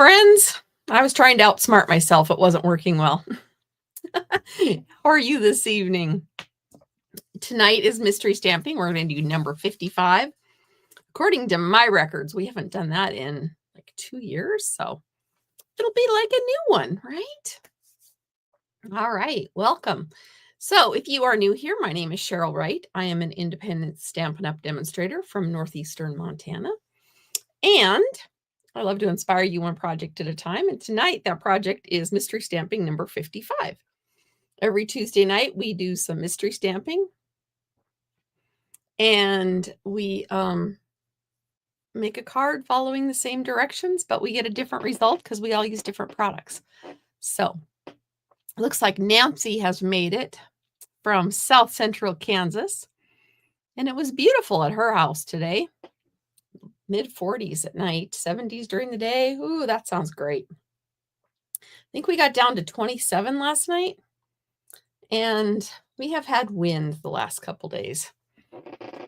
friends. I was trying to outsmart myself. It wasn't working well. How are you this evening? Tonight is mystery stamping. We're going to do number 55. According to my records, we haven't done that in like 2 years, so it'll be like a new one, right? All right, welcome. So if you are new here, my name is Cheryl Wright. I am an independent Stampin' Up! Demonstrator from northeastern Montana. And I love to inspire you one project at a time. And tonight, that project is mystery stamping number 55. Every Tuesday night, we do some mystery stamping. And we make a card following the same directions, but we get a different result because we all use different products. So it looks like Nancy has made it from South Central Kansas. And it was beautiful at her house today. Mid-40s at night, 70s during the day. Ooh, that sounds great. I think we got down to 27 last night. And we have had wind the last couple days.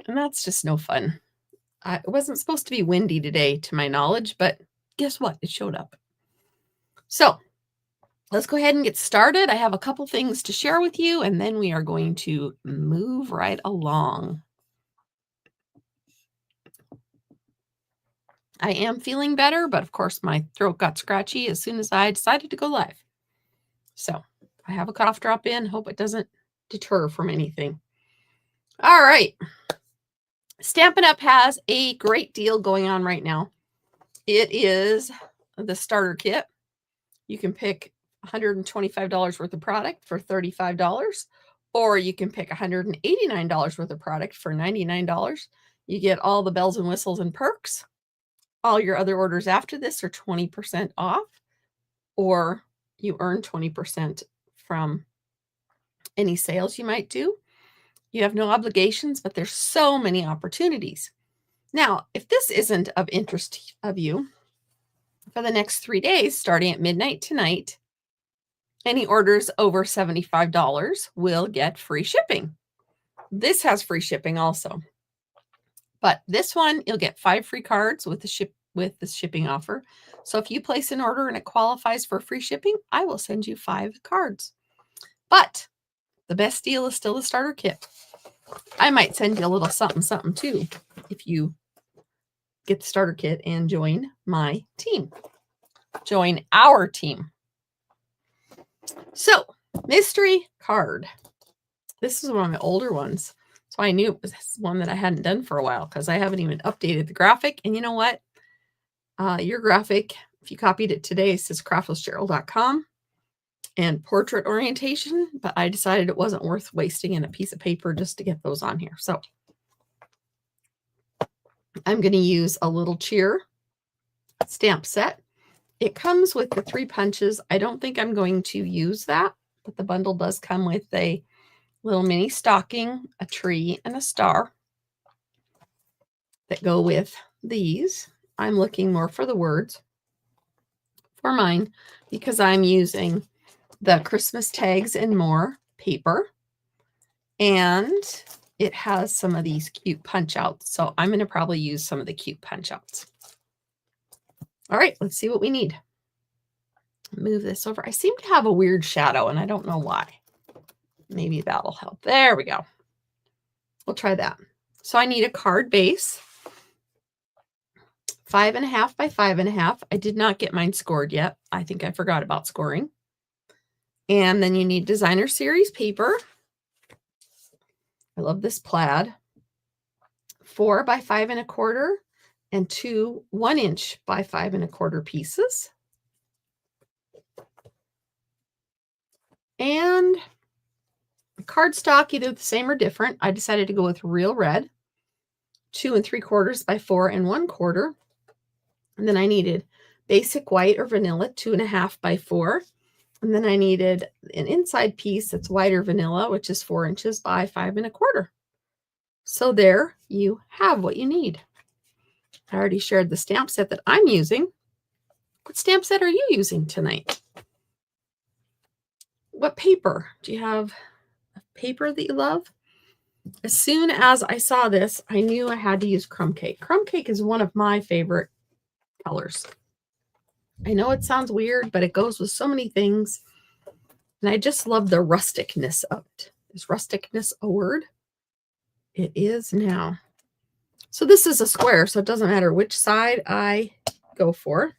And that's just no fun. It wasn't supposed to be windy today, to my knowledge, but guess what? It showed up. So let's go ahead and get started. I have a couple things to share with you, and then we are going to move right along. I am feeling better, but of course my throat got scratchy as soon as I decided to go live. So I have a cough drop in. Hope it doesn't deter from anything. All right. Stampin' Up! Has a great deal going on right now. It is the starter kit. You can pick $125 worth of product for $35, or you can pick $189 worth of product for $99. You get all the bells and whistles and perks. All your other orders after this are 20% off, or you earn 20% from any sales you might do. You have no obligations, but there's so many opportunities. Now, if this isn't of interest of you, for the next 3 days, starting at midnight tonight, any orders over $75 will get free shipping. This has free shipping also. But this one, you'll get 5 free cards with the shipping offer. So if you place an order and it qualifies for free shipping, I will send you 5 cards. But the best deal is still the starter kit. I might send you a little something too if you get the starter kit and join my team. Join our team. So, mystery card. This is one of my older ones. So I knew it was one that I hadn't done for a while because I haven't even updated the graphic. And you know what? Your graphic, if you copied it today, says craftlesscheryl.com and portrait orientation, but I decided it wasn't worth wasting in a piece of paper just to get those on here. So I'm going to use a little cheer stamp set. It comes with the 3 punches. I don't think I'm going to use that, but the bundle does come with a little mini stocking, a tree, and a star that go with these. I'm looking more for the words for mine because I'm using the Christmas tags and more paper, and it has some of these cute punch outs. So I'm going to probably use some of the cute punch outs. All right, let's see what we need. Move this over. I seem to have a weird shadow and I don't know why. Maybe that'll help. There we go. We'll try that. So I need a card base, 5.5 by 5.5. I did not get mine scored yet. I think I forgot about scoring. And then you need designer series paper. I love this plaid. 4 by 5 1/4 and 2 1-inch by 5 1/4 pieces. And cardstock, either the same or different. I decided to go with real red, 2 3/4 by 4 1/4. And then I needed basic white or vanilla, 2.5 by 4. And then I needed an inside piece that's white or vanilla, which is 4 inches by 5 1/4. So there you have what you need. I already shared the stamp set that I'm using. What stamp set are you using tonight? What paper? Do you have a paper that you love? As soon as I saw this, I knew I had to use crumb cake. Crumb cake is one of my favorite colors. I know it sounds weird, but it goes with so many things. And I just love the rusticness of it. Is rusticness a word? It is now. So this is a square, so it doesn't matter which side I go for.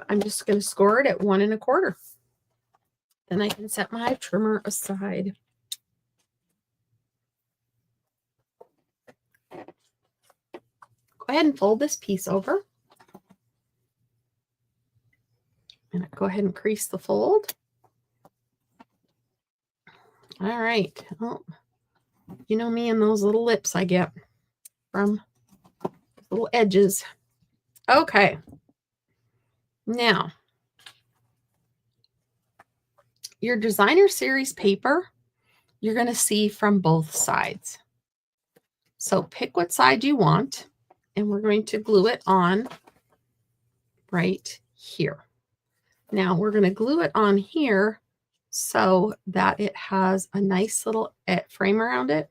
I'm just going to score it at 1 1/4. Then I can set my trimmer aside. Go ahead and fold this piece over. And go ahead and crease the fold. All right. Oh, you know me and those little lips I get from little edges. Okay. Now, your designer series paper, you're going to see from both sides. So pick what side you want, and we're going to glue it on right here. Now we're going to glue it on here so that it has a nice little frame around it.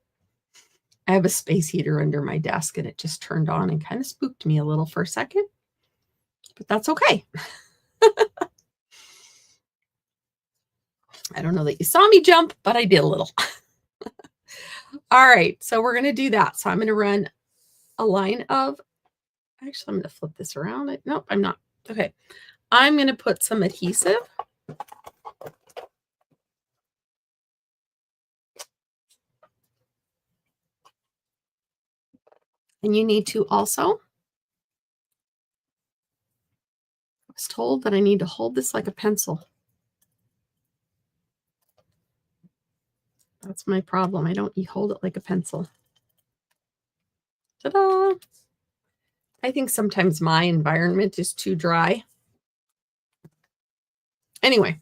I have a space heater under my desk and it just turned on and kind of spooked me a little for a second, but that's okay. I don't know that you saw me jump, but I did a little. All right, so we're going to do that. So I'm going to run a line of, actually, I'm going to flip this around. Nope, I'm not. Okay. I'm going to put some adhesive. And you need to also, I was told that I need to hold this like a pencil. That's my problem. I don't hold it like a pencil. Ta-da! I think sometimes my environment is too dry. Anyway,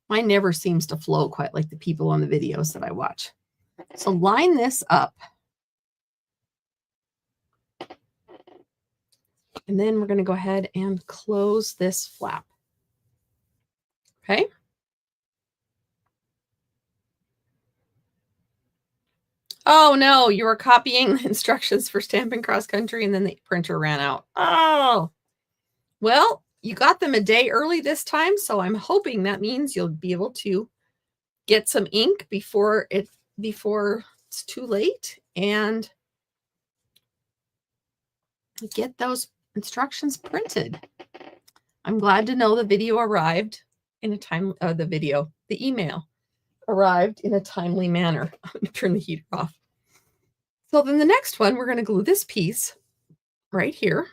mine never seems to flow quite like the people on the videos that I watch. So line this up. And then we're going to go ahead and close this flap. Okay. Oh no, you were copying the instructions for Stampin' Cross Country and then the printer ran out. Oh, well, you got them a day early this time, so I'm hoping that means you'll be able to get some ink before it's too late and get those instructions printed. I'm glad to know the video arrived in a time. The email arrived in a timely manner. I'm going to turn the heater off. So then the next one, we're going to glue this piece right here.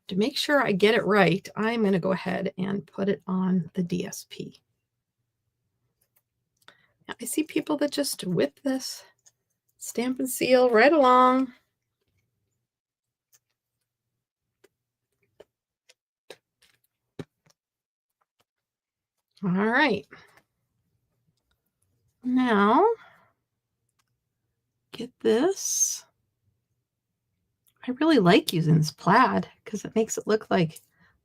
To make sure I get it right, I'm going to go ahead and put it on the DSP. Now, I see people that just whip this Stampin' Seal right along. All right. Now, get this. I really like using this plaid because it makes it look like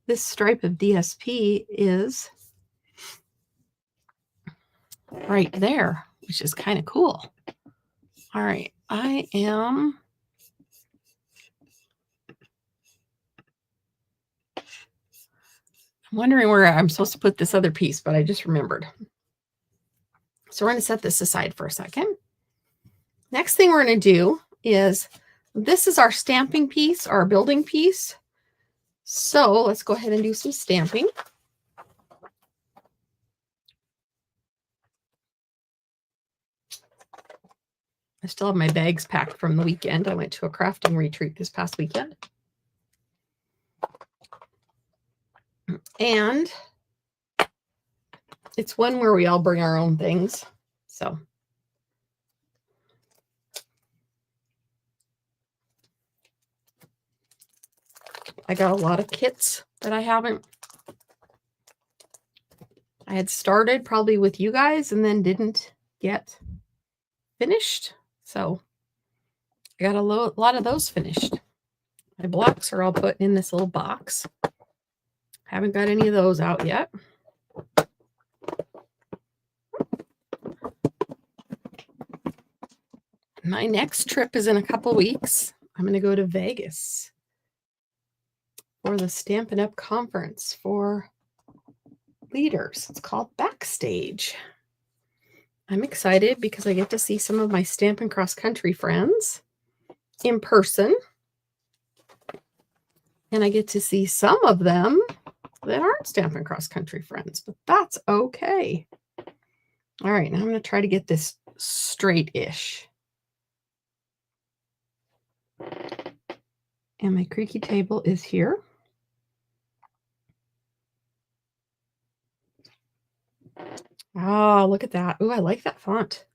this stripe of DSP is right there, which is kind of cool. All right, I'm wondering where I'm supposed to put this other piece, but I just remembered. So we're going to set this aside for a second. Next thing we're going to do is, this is our stamping piece, our building piece. So let's go ahead and do some stamping. I still have my bags packed from the weekend. I went to a crafting retreat this past weekend. And it's one where we all bring our own things. So I got a lot of kits that I had started probably with you guys and then didn't get finished. So I got a lot of those finished. My blocks are all put in this little box. Haven't got any of those out yet. My next trip is in a couple weeks. I'm going to go to Vegas for the Stampin' Up! Conference for leaders. It's called Backstage. I'm excited because I get to see some of my Stampin' Cross Country friends in person. And I get to see some of them that aren't Stampin' Cross Country friends, but that's okay. All right, now I'm going to try to get this straight-ish. And my creaky table is here. Oh, look at that. Ooh, I like that font.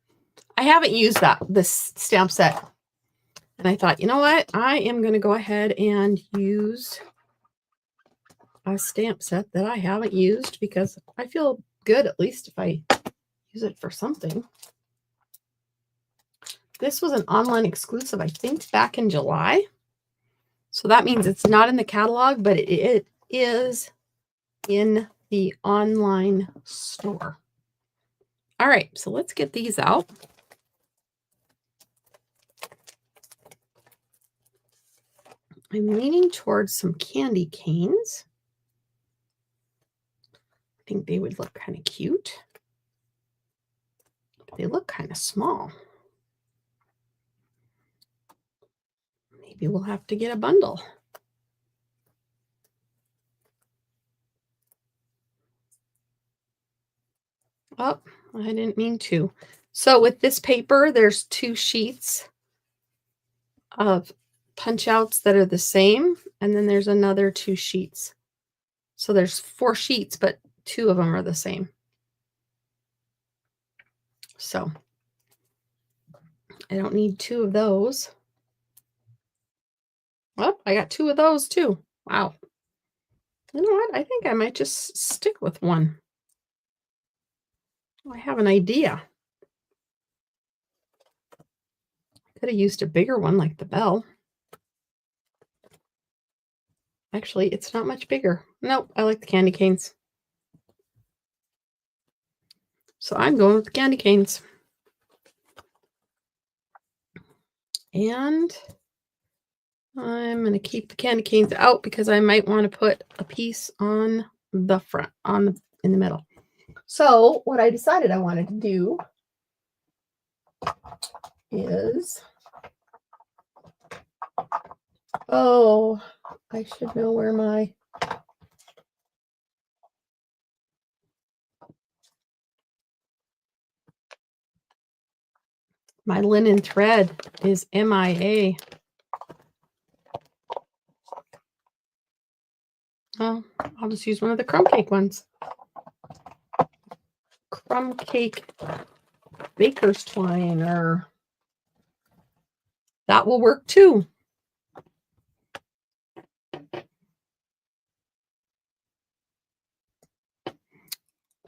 I haven't used this stamp set. And I thought, you know what? I am going to go ahead and use a stamp set that I haven't used because I feel good, at least if I use it for something. This was an online exclusive, I think, back in July. So that means it's not in the catalog, but it is in the online store. All right, so let's get these out. I'm leaning towards some candy canes. I think they would look kind of cute. They look kind of small. Maybe we'll have to get a bundle. Oh, I didn't mean to. So with this paper, there's 2 sheets of punch outs that are the same, and then there's another 2 sheets. So there's 4 sheets, but 2 of them are the same. So I don't need 2 of those. Oh, I got 2 of those too. Wow. You know what? I think I might just stick with one. I have an idea. Could have used a bigger one like the bell. Actually, it's not much bigger. Nope, I like the candy canes. So I'm going with the candy canes. And I'm going to keep the candy canes out because I might want to put a piece on the front, in the middle. So what I decided I wanted to do is, oh, I should know where my linen thread is MIA. Oh, I'll just use one of the crumb cake ones. Crumb cake baker's twine, or that will work too.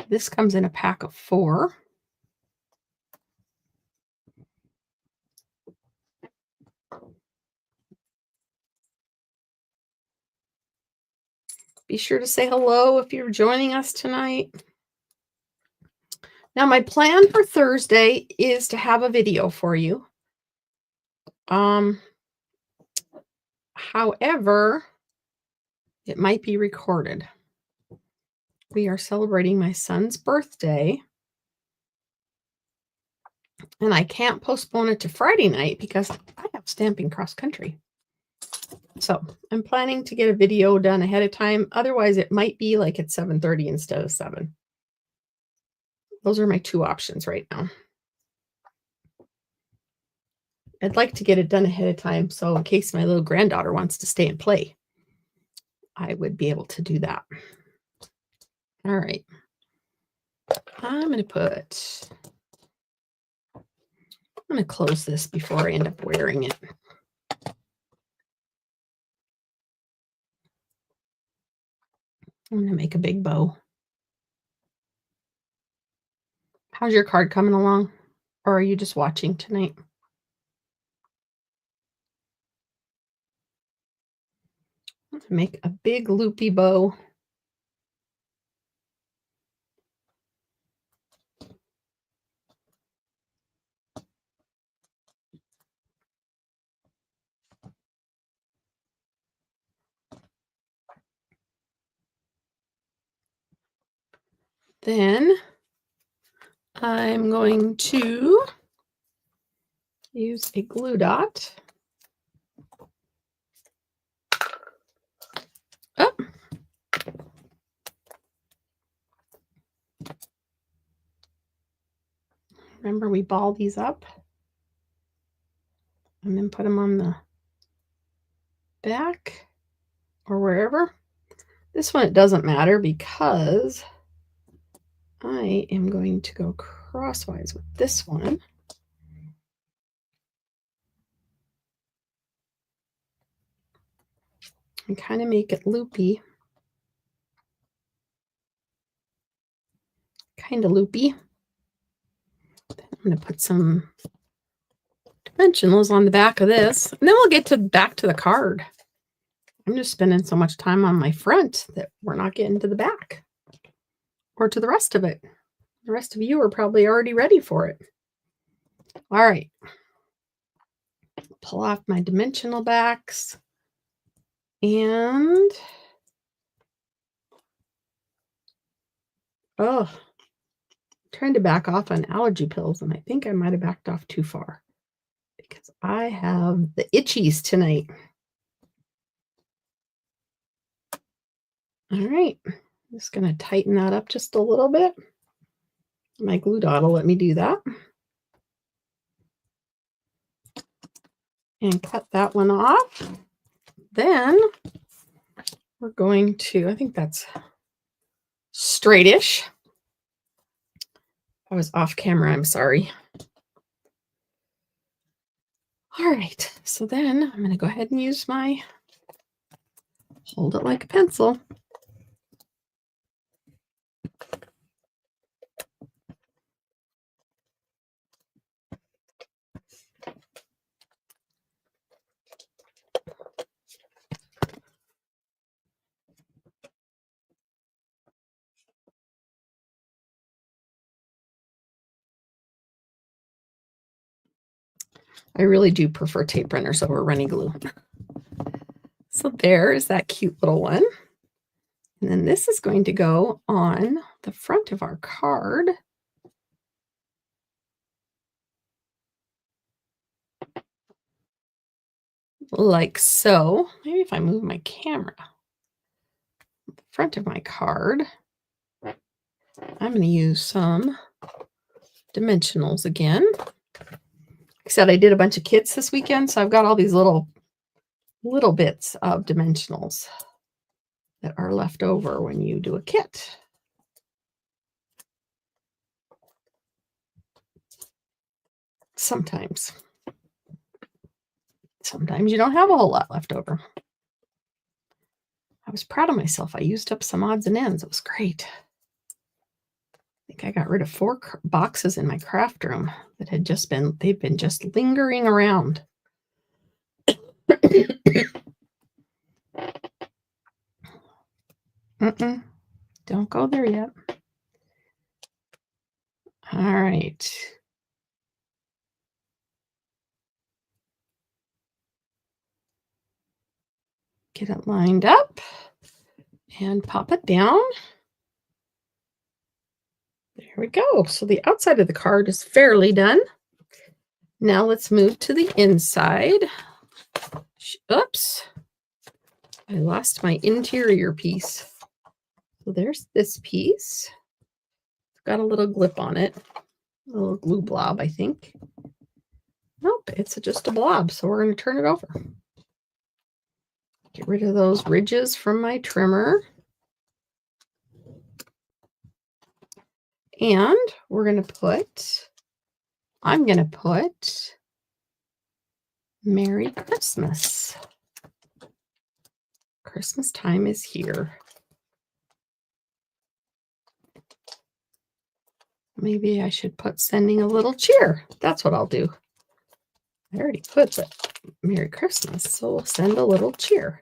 This comes in a pack of 4. Be sure to say hello if you're joining us tonight. Now, my plan for Thursday is to have a video for you. However, it might be recorded. We are celebrating my son's birthday, and I can't postpone it to Friday night because I have Stamping Cross Country. So I'm planning to get a video done ahead of time. Otherwise, it might be like at 7:30 instead of 7. Those are my 2 options right now. I'd like to get it done ahead of time, so in case my little granddaughter wants to stay and play, I would be able to do that. All right. I'm going to close this before I end up wearing it. I'm going to make a big bow. How's your card coming along? Or are you just watching tonight? I'm going to make a big loopy bow. Then I'm going to use a glue dot. Oh. Remember, we ball these up and then put them on the back or wherever. This one, it doesn't matter because I am going to go crosswise with this one. And kind of make it loopy. Kind of loopy. Then I'm going to put some dimensionals on the back of this. And then we'll get back to the card. I'm just spending so much time on my front that we're not getting to the back. Or to the rest of it. The rest of you are probably already ready for it. All right. Pull off my dimensional backs. And I'm trying to back off on allergy pills, and I think I might have backed off too far because I have the itchies tonight. All right, I'm just going to tighten that up just a little bit. My glue dot will let me do that. And cut that one off. Then we're going to, I think that's straightish. I was off camera, I'm sorry. All right, so then I'm going to go ahead and use my hold it like a pencil. I really do prefer tape runners over runny glue. So there is that cute little one. And then this is going to go on the front of our card. Like so. Maybe if I move my camera. The front of my card. I'm going to use some dimensionals again. Like I said, I did a bunch of kits this weekend, so I've got all these little bits of dimensionals that are left over when you do a kit. Sometimes you don't have a whole lot left over. I was proud of myself. I used up some odds and ends. It was great. I think I got rid of 4 boxes in my craft room that had they've been just lingering around. Don't go there yet. All right. Get it lined up and pop it down. There we go. So the outside of the card is fairly done. Now let's move to the inside. Oops. I lost my interior piece. So there's this piece. It's got a little glip on it. A little glue blob, I think. Nope, it's just a blob. So we're going to turn it over. Get rid of those ridges from my trimmer. And I'm going to put Merry Christmas. Christmas time is here. Maybe I should put sending a little cheer. That's what I'll do. I already put the Merry Christmas, so we'll send a little cheer.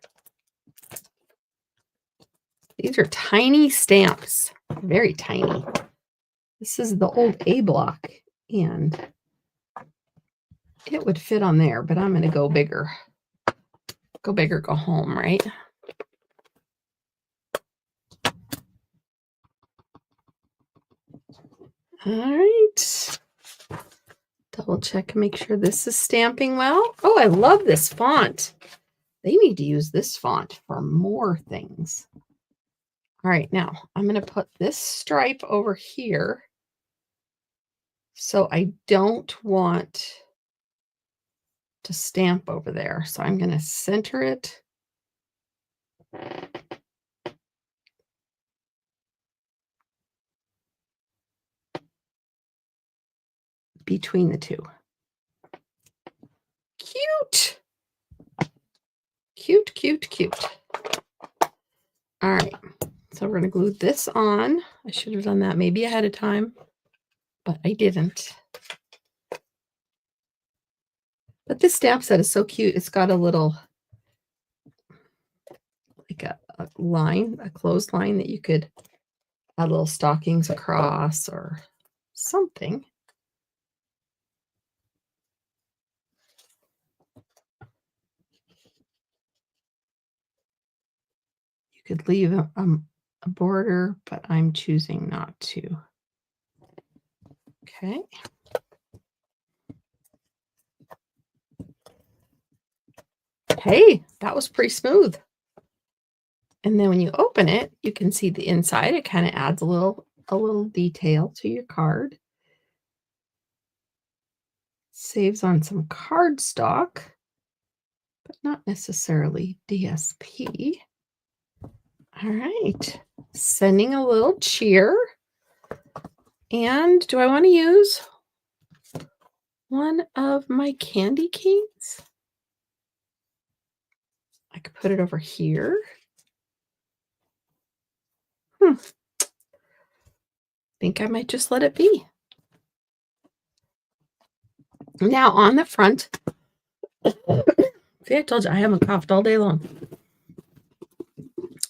These are tiny stamps, very tiny. This is the old A block, and it would fit on there, but I'm going to go bigger. Go big or go home, right? All right. Double check and make sure this is stamping well. Oh, I love this font. They need to use this font for more things. All right, now I'm going to put this stripe over here. So I don't want to stamp over there. So I'm going to center it. Between the two. Cute. Cute, cute, cute. All right. So we're going to glue this on. I should have done that maybe ahead of time, but I didn't. But this stamp set is so cute. It's got a little, like a line, a closed line that you could add little stockings across or something. You could leave a border, but I'm choosing not to. Okay. Hey, that was pretty smooth. And then when you open it, you can see the inside. It kind of adds a little detail to your card. Saves on some cardstock, but not necessarily DSP. All right, sending a little cheer. And do I want to use one of my candy canes? I could put it over here. Think I might just let it be. Now on the front, see, I told you I haven't coughed all day long.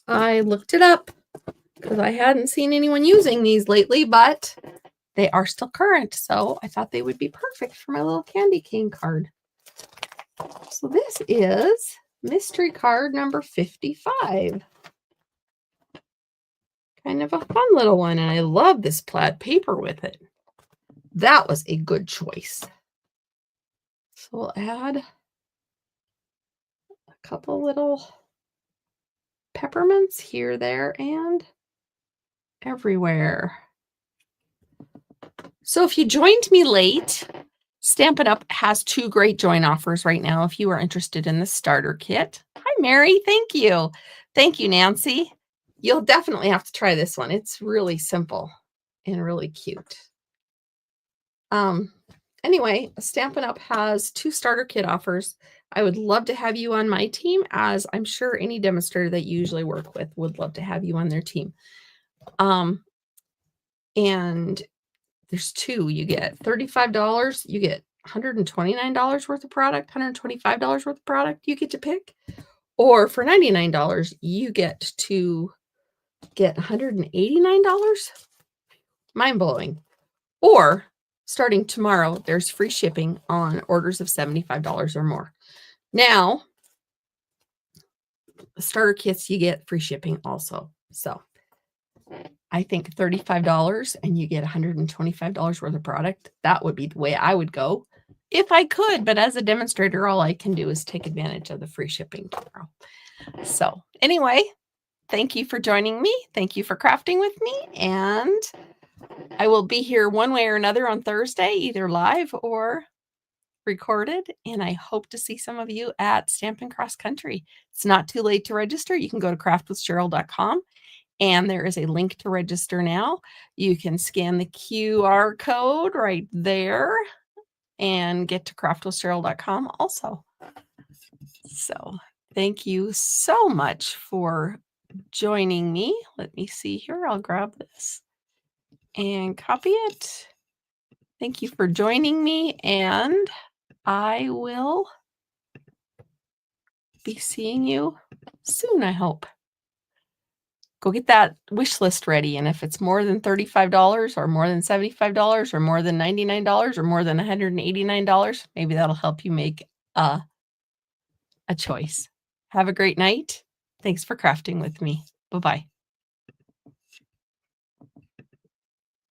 I looked it up because I hadn't seen anyone using these lately, but they are still current. So I thought they would be perfect for my little candy cane card. So this is mystery card number 55. Kind of a fun little one. And I love this plaid paper with it. That was a good choice. So we'll add a couple little peppermints here, there, and everywhere. So if you joined me late, Stampin' Up! Has 2 great join offers right now if you are interested in the starter kit. Hi, Mary. Thank you. Thank you, Nancy. You'll definitely have to try this one. It's really simple and really cute. Anyway, Stampin' Up! Has 2 starter kit offers. I would love to have you on my team, as I'm sure any demonstrator that you usually work with would love to have you on their team. And there's 2. You get $35. You get $129 worth of product, $125 worth of product you get to pick. Or for $99, you get to get $189. Mind-blowing. Or starting tomorrow, there's free shipping on orders of $75 or more. Now, the starter kits, you get free shipping also. So I think $35 and you get $125 worth of product. That would be the way I would go if I could. But as a demonstrator, all I can do is take advantage of the free shipping tomorrow. So anyway, thank you for joining me. Thank you for crafting with me. And I will be here one way or another on Thursday, either live or recorded. And I hope to see some of you at Stampin' Cross Country. It's not too late to register. You can go to craftwithcheryl.com. And there is a link to register now. You can scan the QR code right there and get to craftwithcheryl.com also. So thank you so much for joining me. Let me see here. I'll grab this and copy it. Thank you for joining me, and I will be seeing you soon, I hope. Go get that wish list ready. And if it's more than $35 or more than $75 or more than $99 or more than $189, maybe that'll help you make a choice. Have a great night. Thanks for crafting with me. Bye-bye.